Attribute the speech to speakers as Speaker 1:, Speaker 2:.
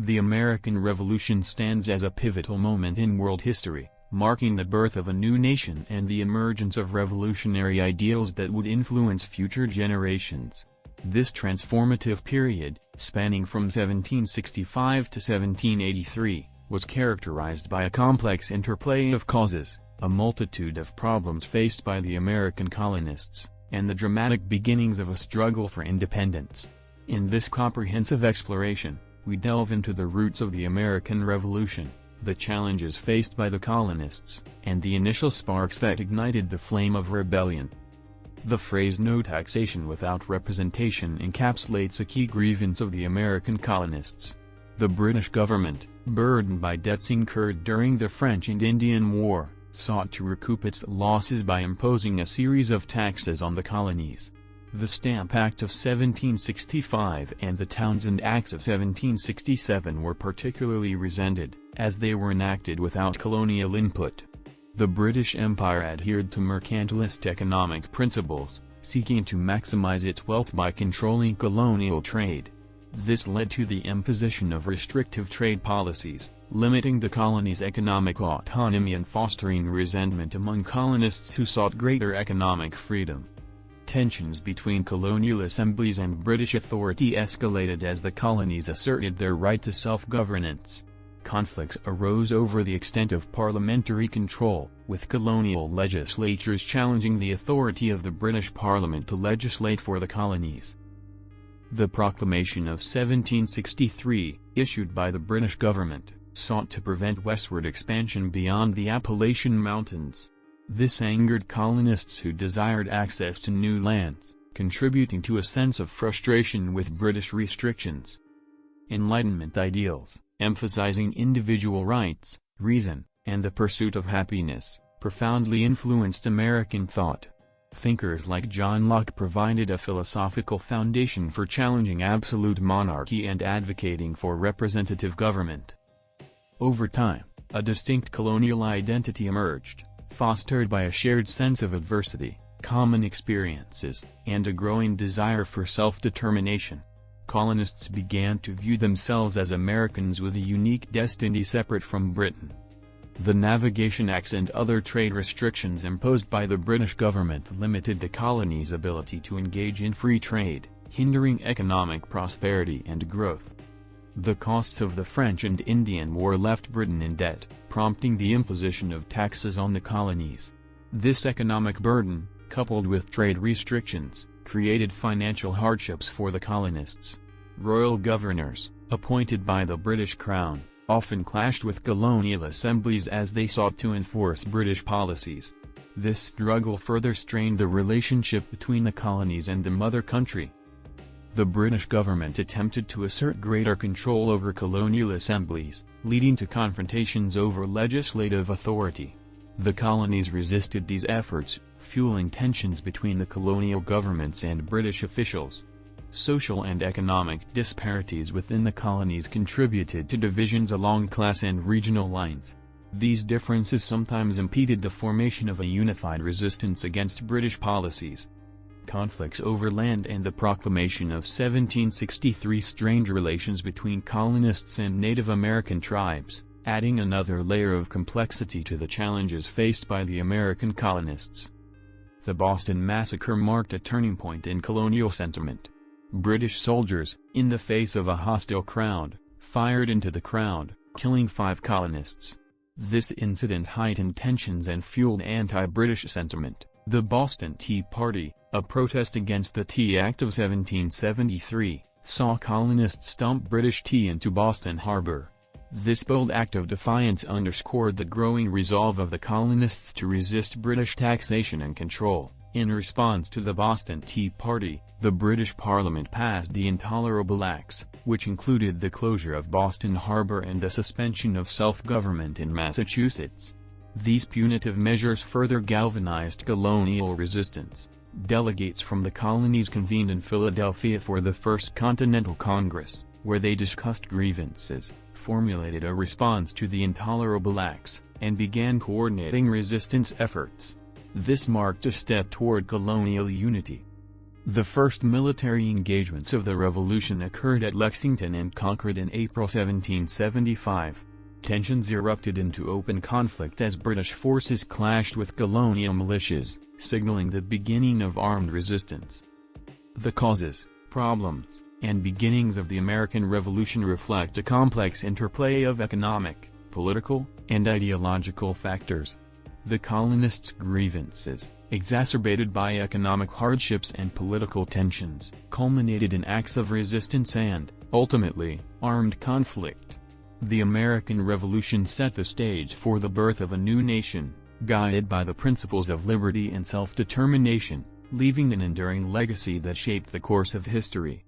Speaker 1: The American Revolution stands as a pivotal moment in world history, marking the birth of a new nation and the emergence of revolutionary ideals that would influence future generations. This transformative period, spanning from 1765 to 1783, was characterized by a complex interplay of causes, a multitude of problems faced by the American colonists, and the dramatic beginnings of a struggle for independence. In this comprehensive exploration, we delve into the roots of the American Revolution, the challenges faced by the colonists, and the initial sparks that ignited the flame of rebellion. The phrase "no taxation without representation" encapsulates a key grievance of the American colonists. The British government, burdened by debts incurred during the French and Indian War, sought to recoup its losses by imposing a series of taxes on the colonies. The Stamp Act of 1765 and the Townshend Acts of 1767 were particularly resented, as they were enacted without colonial input. The British Empire adhered to mercantilist economic principles, seeking to maximize its wealth by controlling colonial trade. This led to the imposition of restrictive trade policies, limiting the colonies' economic autonomy and fostering resentment among colonists who sought greater economic freedom. Tensions between colonial assemblies and British authority escalated as the colonies asserted their right to self-governance. Conflicts arose over the extent of parliamentary control, with colonial legislatures challenging the authority of the British Parliament to legislate for the colonies. The Proclamation of 1763, issued by the British government, sought to prevent westward expansion beyond the Appalachian Mountains. This angered colonists who desired access to new lands, contributing to a sense of frustration with British restrictions. Enlightenment ideals, emphasizing individual rights, reason, and the pursuit of happiness, profoundly influenced American thought. Thinkers like John Locke provided a philosophical foundation for challenging absolute monarchy and advocating for representative government. Over time, a distinct colonial identity emerged, fostered by a shared sense of adversity, common experiences, and a growing desire for self-determination. Colonists began to view themselves as Americans with a unique destiny separate from Britain. The Navigation Acts and other trade restrictions imposed by the British government limited the colonies' ability to engage in free trade, hindering economic prosperity and growth. The costs of the French and Indian War left Britain in debt, prompting the imposition of taxes on the colonies. This economic burden, coupled with trade restrictions, created financial hardships for the colonists. Royal governors, appointed by the British Crown, often clashed with colonial assemblies as they sought to enforce British policies. This struggle further strained the relationship between the colonies and the mother country. The British government attempted to assert greater control over colonial assemblies, leading to confrontations over legislative authority. The colonies resisted these efforts, fueling tensions between the colonial governments and British officials. Social and economic disparities within the colonies contributed to divisions along class and regional lines. These differences sometimes impeded the formation of a unified resistance against British policies. Conflicts over land and the Proclamation of 1763 strained relations between colonists and Native American tribes, adding another layer of complexity to the challenges faced by the American colonists. The Boston Massacre marked a turning point in colonial sentiment. British soldiers, in the face of a hostile crowd, fired into the crowd, killing 5 colonists. This incident heightened tensions and fueled anti-British sentiment. The Boston Tea Party, a protest against the Tea Act of 1773, saw colonists dump British tea into Boston Harbor. This bold act of defiance underscored the growing resolve of the colonists to resist British taxation and control. In response to the Boston Tea Party, the British Parliament passed the Intolerable Acts, which included the closure of Boston Harbor and the suspension of self-government in Massachusetts. These punitive measures further galvanized colonial resistance. Delegates from the colonies convened in Philadelphia for the First Continental Congress, where they discussed grievances, formulated a response to the Intolerable Acts, and began coordinating resistance efforts. This marked a step toward colonial unity. The first military engagements of the Revolution occurred at Lexington and Concord in April 1775. Tensions erupted into open conflict as British forces clashed with colonial militias, signaling the beginning of armed resistance. The causes, problems, and beginnings of the American Revolution reflect a complex interplay of economic, political, and ideological factors. The colonists' grievances, exacerbated by economic hardships and political tensions, culminated in acts of resistance and, ultimately, armed conflict. The American Revolution set the stage for the birth of a new nation, guided by the principles of liberty and self-determination, leaving an enduring legacy that shaped the course of history.